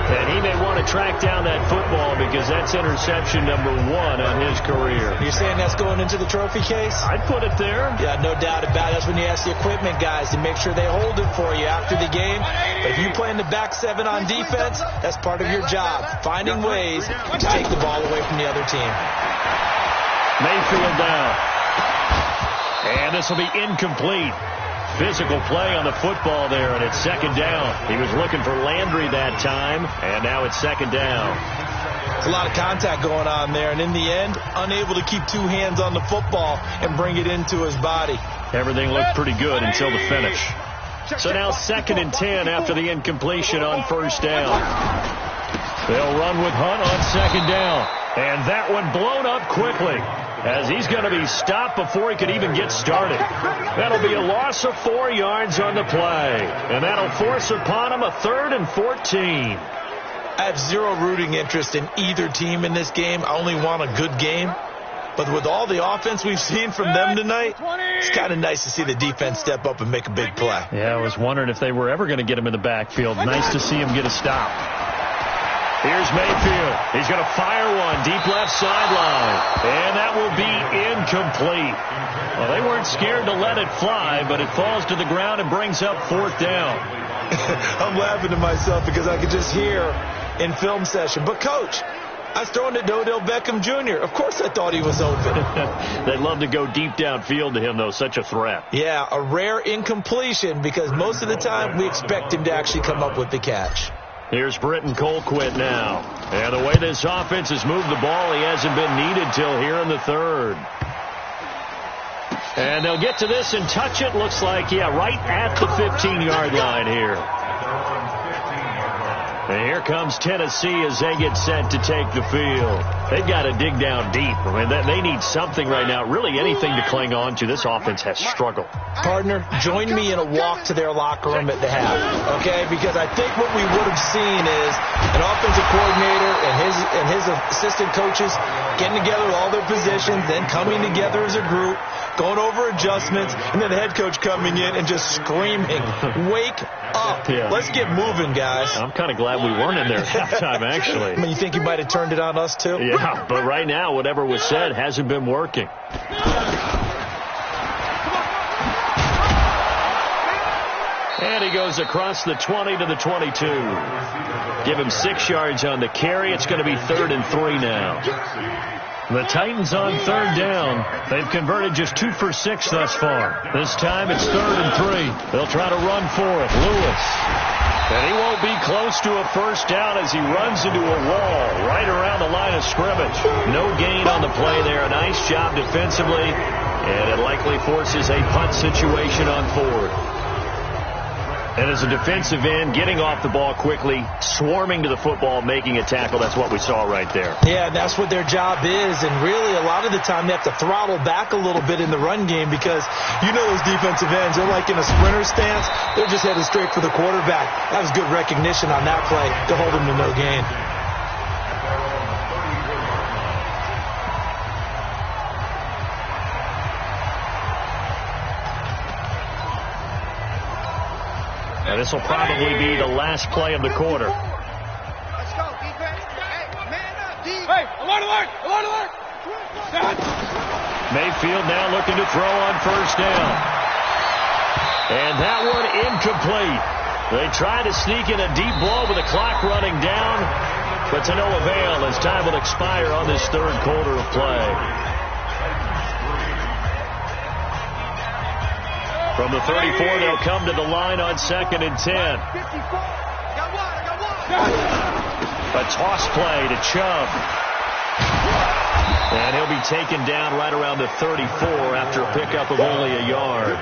And he may want to track down that football because that's interception number 1 on his career. You're saying that's going into the trophy case? I'd put it there. Yeah, no doubt about it. That's when you ask the equipment guys to make sure they hold it for you after the game. But if you play in the back 7 on defense, that's part of your job. Finding ways to take the ball away from the other team. Mayfield down. And this will be incomplete. Physical play on the football there, and it's second down. He was looking for Landry that time, and now it's second down. There's a lot of contact going on there, and in the end, unable to keep 2 hands on the football and bring it into his body. Everything looked pretty good until the finish. So now 2nd and 10 after the incompletion on first down. They'll run with Hunt on second down, and that one blown up quickly, as he's going to be stopped before he could even get started. That'll be a loss of 4 yards on the play, and that'll force upon him a 3rd and 14. I have zero rooting interest in either team in this game. I only want a good game. But with all the offense we've seen from them tonight, it's kind of nice to see the defense step up and make a big play. Yeah, I was wondering if they were ever going to get him in the backfield. Nice to see him get a stop. Here's Mayfield. He's going to fire one deep left sideline. And that will be incomplete. Well, they weren't scared to let it fly, but it falls to the ground and brings up 4th down. I'm laughing to myself because I could just hear in film session. But, Coach, I was throwing it to Odell Beckham Jr. Of course I thought he was open. They'd love to go deep downfield to him, though. Such a threat. Yeah, a rare incompletion because most of the time we expect him to actually come up with the catch. Here's Britton Colquitt now. And the way this offense has moved the ball, he hasn't been needed till here in the 3rd. And they'll get to this and touch it. Looks like, yeah, right at the 15-yard line here. And here comes Tennessee as they get set to take the field. They've got to dig down deep. I mean, they need something right now, really anything to cling on to. This offense has struggled. Partner, join me in a walk to their locker room at the half, okay? Because I think what we would have seen is an offensive coordinator and his assistant coaches getting together all their positions, then coming together as a group, going over adjustments, and then the head coach coming in and just screaming, wake up. Yeah. Let's get moving, guys. I'm kind of glad we weren't in there at halftime, actually. I mean, you think you might have turned it on us, too? Yeah, but right now, whatever was said hasn't been working. And he goes across the 20 to the 22. Give him 6 yards on the carry. It's going to be 3rd and 3 now. The Titans on 3rd down. They've converted just 2 for 6 thus far. This time it's 3rd and 3. They'll try to run for it. Lewis. And he won't be close to a first down as he runs into a wall right around the line of scrimmage. No gain on the play there. A nice job defensively. And it likely forces a punt situation on 4th. And as a defensive end, getting off the ball quickly, swarming to the football, making a tackle, that's what we saw right there. Yeah, that's what their job is. And really, a lot of the time, they have to throttle back a little bit in the run game because you know those defensive ends, they're like in a sprinter stance. They're just headed straight for the quarterback. That was good recognition on that play to hold him to no gain. And this will probably be the last play of the quarter. Let's go, defense. Hey, man up, defense. Hey, alert. Mayfield now looking to throw on first down. And that one incomplete. They try to sneak in a deep ball with the clock running down, but to no avail as time will expire on this third quarter of play. From the 34, they'll come to the line on 2nd and 10. A toss play to Chubb. And he'll be taken down right around the 34 after a pickup of only a yard.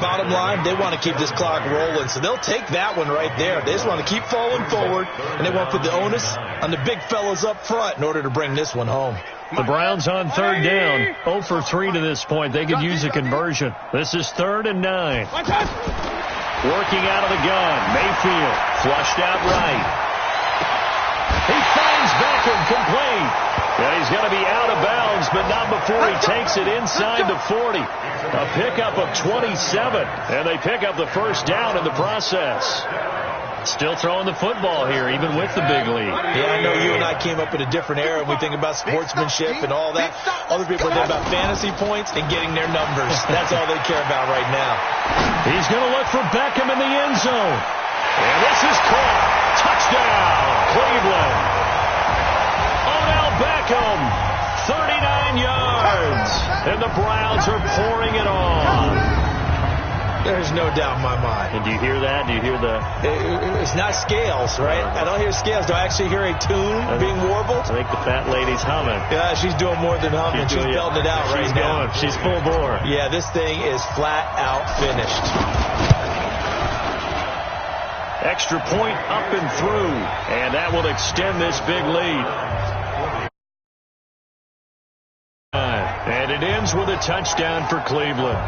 Bottom line, they want to keep this clock rolling, so they'll take that one right there. They just want to keep falling forward, and they want to put the onus on the big fellas up front in order to bring this one home. The Browns on 3rd down, 0 for 3 to this point. They could use a conversion. This is 3rd and 9. Working out of the gun, Mayfield flushed out right. He finds Beckham complete. And he's going to be out of bounds, but not before he takes it inside the 40. A pickup of 27, and they pick up the first down in the process. Still throwing the football here, even with the big lead. Yeah, I know you and I came up in a different era when we think about sportsmanship and all that. Other people think about fantasy points and getting their numbers. That's all they care about right now. He's going to look for Beckham in the end zone. And this is caught. Touchdown, Cleveland. Odell Beckham, 39 yards. And the Browns are pouring it on. There's no doubt in my mind. And do you hear that? Do you hear the... It's not scales, right? I don't hear scales. Do I actually hear a tune being warbled? I think the fat lady's humming. Yeah, she's doing more than humming. She's belting it out right now. She's full bore. Yeah, this thing is flat out finished. Extra point up and through. And that will extend this big lead. And it ends with a touchdown for Cleveland.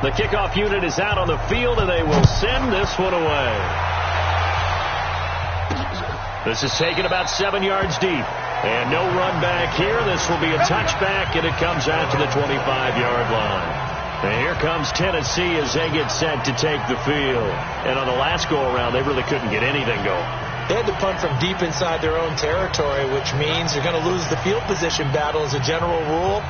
The kickoff unit is out on the field, and they will send this one away. This is taken about 7 yards deep. And no run back here. This will be a touchback, and it comes out to the 25-yard line. And here comes Tennessee as they get set to take the field. And on the last go-around, they really couldn't get anything going. They had to punt from deep inside their own territory, which means they're going to lose the field position battle as a general rule.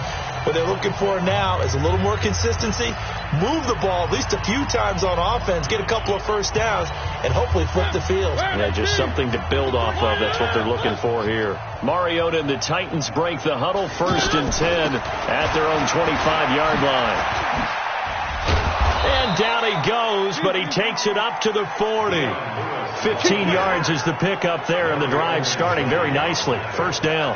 What they're looking for now is a little more consistency, move the ball at least a few times on offense, get a couple of first downs, and hopefully flip the field. Yeah, just something to build off of. That's what they're looking for here. Mariota and the Titans break the huddle, 1st and 10 at their own 25-yard line. And down he goes, but he takes it up to the 40. 15 yards is the pickup there, and the drive starting very nicely. First down.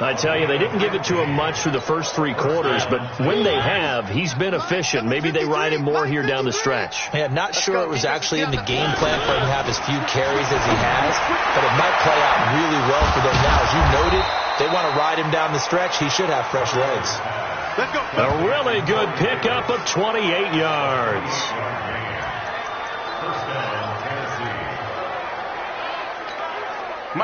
I tell you, they didn't give it to him much through the first 3 quarters, but when they have, he's been efficient. Maybe they ride him more here down the stretch. Yeah, not sure it was actually in the game plan for him to have as few carries as he has, but it might play out really well for them now. As you noted, they want to ride him down the stretch. He should have fresh legs. A really good pickup of 28 yards.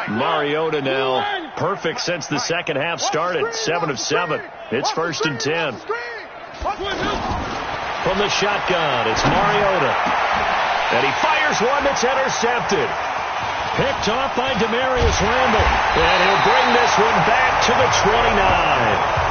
Mariota now perfect since the second half started. 7 of 7. It's 1st and 10. From the shotgun, it's Mariota. And he fires one that's intercepted. Picked off by Demarius Randall. And he'll bring this one back to the 29.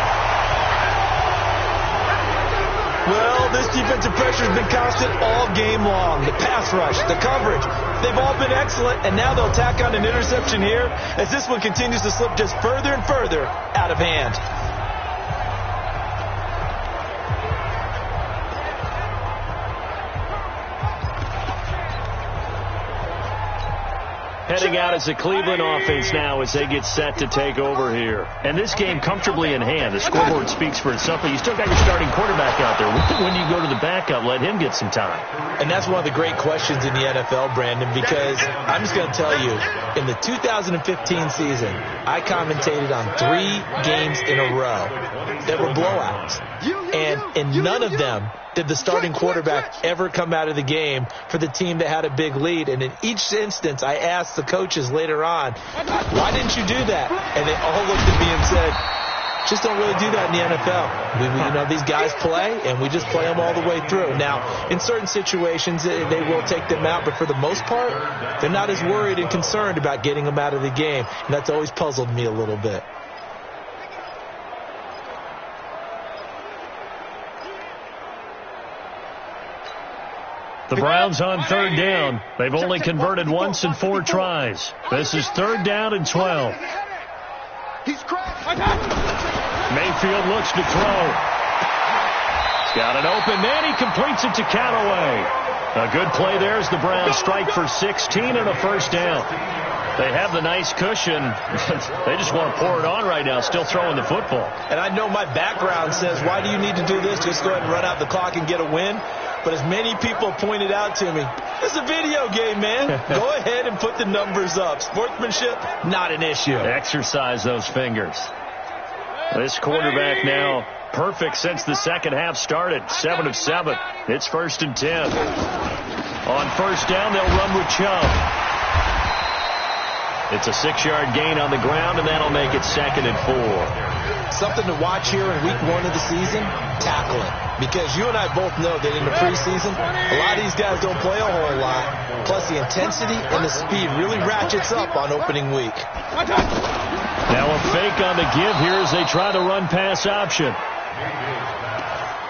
Well, this defensive pressure has been constant all game long. The pass rush, the coverage, they've all been excellent, and now they'll tack on an interception here as this one continues to slip just further and further out of hand. Heading out as the Cleveland offense now as they get set to take over here. And this game comfortably in hand. The scoreboard speaks for itself, but you still got your starting quarterback out there. When do you go to the backup, let him get some time? And that's one of the great questions in the NFL, Brandon, because I'm just going to tell you, in the 2015 season, I commentated on 3 games in a row that were blowouts. And in none of them did the starting quarterback ever come out of the game for the team that had a big lead. And in each instance, I asked the coaches later on, why didn't you do that? And they all looked at me and said, Just don't really do that in the NFL. These guys play, and we just play them all the way through. Now, in certain situations, they will take them out, but for the most part, they're not as worried and concerned about getting them out of the game. And that's always puzzled me a little bit. The Browns on third down. They've only converted once in 4 tries. This is 3rd down and 12. Mayfield looks to throw. He's got it open. Then he completes it to Callaway. A good play there as the Browns strike for 16 and a first down. They have the nice cushion. They just want to pour it on right now, still throwing the football. And I know my background says, why do you need to do this? Just go ahead and run out the clock and get a win. But as many people pointed out to me, it's a video game, man. Go ahead and put the numbers up. Sportsmanship, not an issue. Exercise those fingers. This quarterback now perfect since the second half started. 7 of 7. It's 1st and 10. On first down, they'll run with Chubb. It's a 6-yard gain on the ground, and that'll make it 2nd and 4. Something to watch here in week 1 of the season, tackling. Because you and I both know that in the preseason, a lot of these guys don't play a whole lot. Plus, the intensity and the speed really ratchets up on opening week. Now a fake on the give here as they try to run pass option.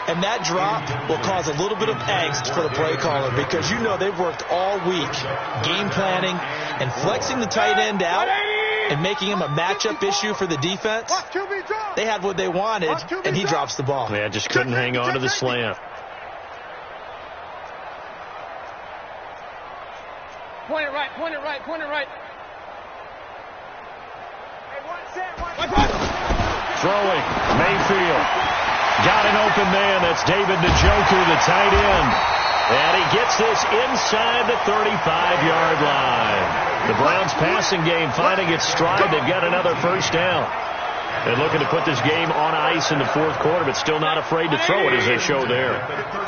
And that drop will cause a little bit of angst for the play caller because you know they've worked all week game planning and flexing the tight end out and making him a matchup issue for the defense. They had what they wanted, and he drops the ball. Yeah, just couldn't hang on to the slant. Point it right, point it right, point it right. Throwing, Mayfield. Got an open man. That's David Njoku, the tight end. And he gets this inside the 35-yard line. The Browns passing game finding its stride. They've got another first down. They're looking to put this game on ice in the 4th quarter, but still not afraid to throw it as they show there.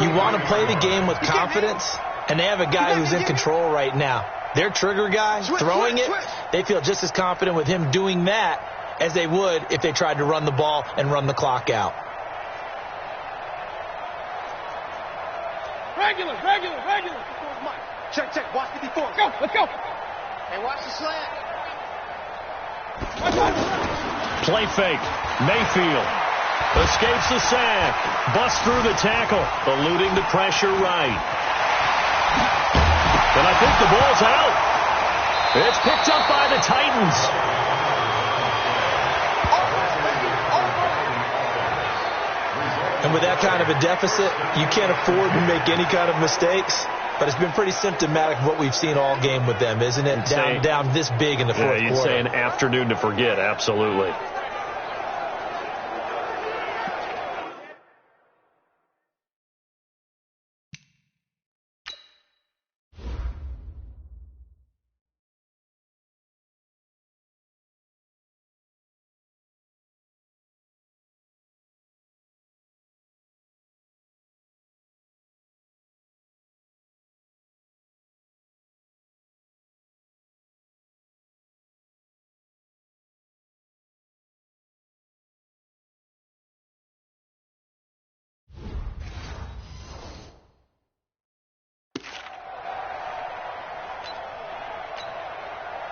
You want to play the game with confidence, and they have a guy who's in control right now. Their trigger guy, throwing it, they feel just as confident with him doing that as they would if they tried to run the ball and run the clock out. Regular. Check. Watch 54. Let's go. Hey, watch the slant. Play fake. Mayfield escapes the sack. Busts through the tackle. Eluding the pressure right. And I think the ball's out. It's picked up by the Titans. And with that kind of a deficit, you can't afford to make any kind of mistakes. But it's been pretty symptomatic of what we've seen all game with them, isn't it? Down this big in the 4th quarter. You'd say an afternoon to forget, absolutely.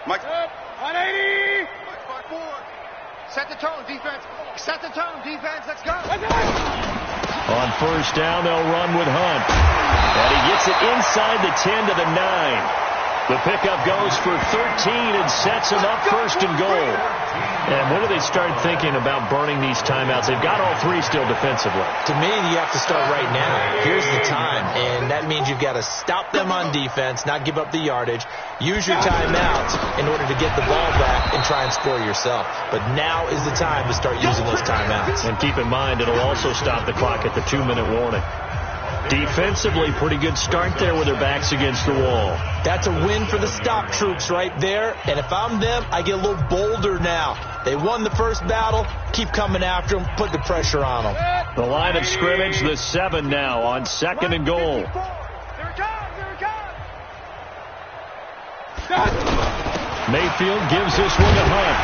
Mike. 180. Mike forward. Set the tone, defense. Set the tone, defense. Let's go. On first down, they'll run with Hunt. And he gets it inside the 10 to the 9. The pickup goes for 13 and sets him up 1st and goal. And when do they start thinking about burning these timeouts? They've got all 3 still defensively. To me, you have to start right now. Here's the time. And that means you've got to stop them on defense, not give up the yardage. Use your timeouts in order to get the ball back and try and score yourself. But now is the time to start using those timeouts. And keep in mind, it'll also stop the clock at the 2-minute warning. Defensively, pretty good start there with their backs against the wall. That's a win for the stop troops right there. And if I'm them, I get a little bolder now. They won the first battle. Keep coming after them. Put the pressure on them. The line of scrimmage, the 7 now on 2nd and goal. Mayfield gives this one to Hunt.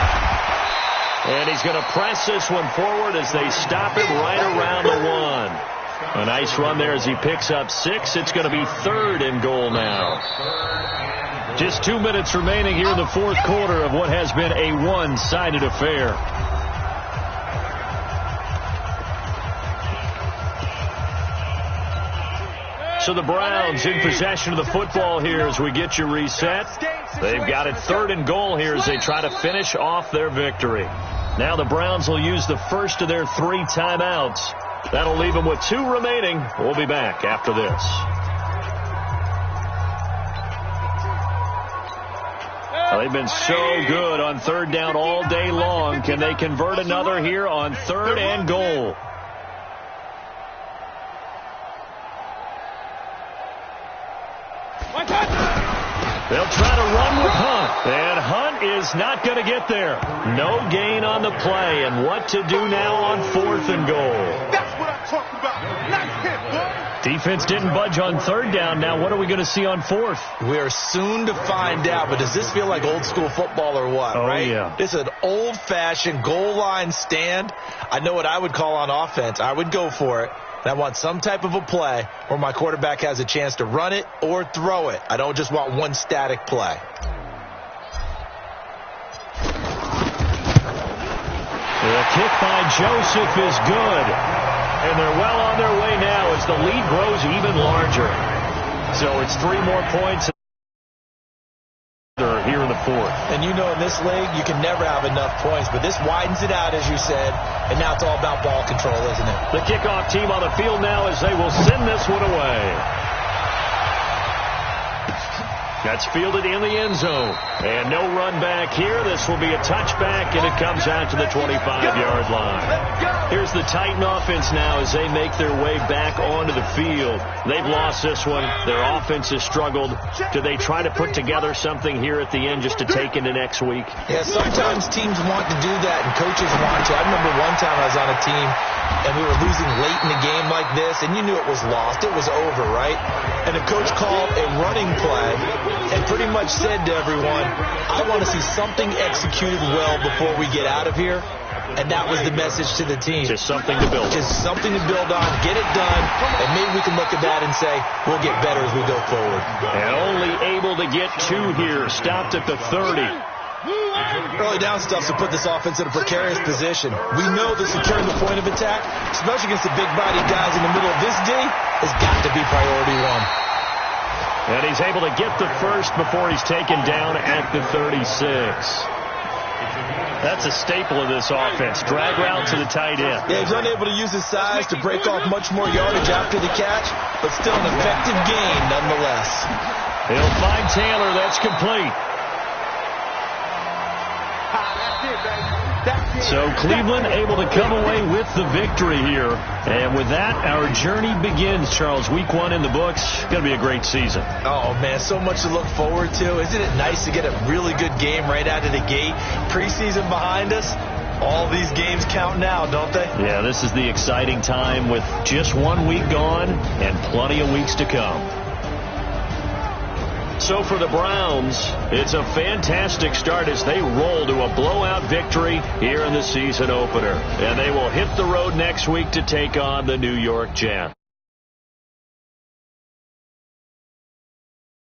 And he's going to press this one forward as they stop it right around the 1. A nice run there as he picks up 6. It's going to be 3rd and goal now. Just 2 minutes remaining here in the 4th quarter of what has been a one-sided affair. So the Browns in possession of the football here as we get you reset. They've got it 3rd and goal here as they try to finish off their victory. Now the Browns will use the first of their 3 timeouts. That'll leave them with 2 remaining. We'll be back after this. Well, they've been so good on 3rd down all day long. Can they convert another here on 3rd and goal? They'll try to run with Hunt. And Hunt is not going to get there. No gain on the play. And what to do now on 4th and goal? That's what I'm talking about. Nice hit, boy. Defense didn't budge on 3rd down. Now what are we going to see on 4th? We are soon to find out. But does this feel like old school football or what? Oh, right? Yeah. This is an old-fashioned goal line stand. I know what I would call on offense. I would go for it. And I want some type of a play where my quarterback has a chance to run it or throw it. I don't just want one static play. The kick by Joseph is good. And they're well on their way now as the lead grows even larger. So it's 3 more points here in the 4th. And you know in this league, you can never have enough points. But this widens it out, as you said. And now it's all about ball control, isn't it? The kickoff team on the field now as they will send this one away. That's fielded in the end zone. And no run back here. This will be a touchback, and it comes out to the 25-yard line. Here's the Titan offense now as they make their way back onto the field. They've lost this one. Their offense has struggled. Do they try to put together something here at the end just to take into next week? Yeah, sometimes teams want to do that, and coaches want to. I remember one time I was on a team, and we were losing late in the game like this, and you knew it was lost. It was over, right? And the coach called a running play and pretty much said to everyone, I want to see something executed well before we get out of here. And that was the message to the team. Just something to build on. Just something to build on, get it done, and maybe we can look at that and say, we'll get better as we go forward. And only able to get 2 here, stopped at the 30. Early down stuff to put this offense in a precarious position. We know that securing the point of attack, especially against the big-bodied guys in the middle of this D, has got to be priority 1. And he's able to get the first before he's taken down at the 36. That's a staple of this offense. Drag route to the tight end. Yeah, he's unable to use his size to break off much more yardage after the catch, but still an effective gain nonetheless. He'll find Taylor. That's complete. So Cleveland able to come away with the victory here. And with that, our journey begins, Charles. Week 1 in the books. Going to be a great season. Oh, man, so much to look forward to. Isn't it nice to get a really good game right out of the gate? Preseason behind us. All these games count now, don't they? Yeah, this is the exciting time with just 1 week gone and plenty of weeks to come. So for the Browns, it's a fantastic start as they roll to a blowout victory here in the season opener. And they will hit the road next week to take on the New York Jets.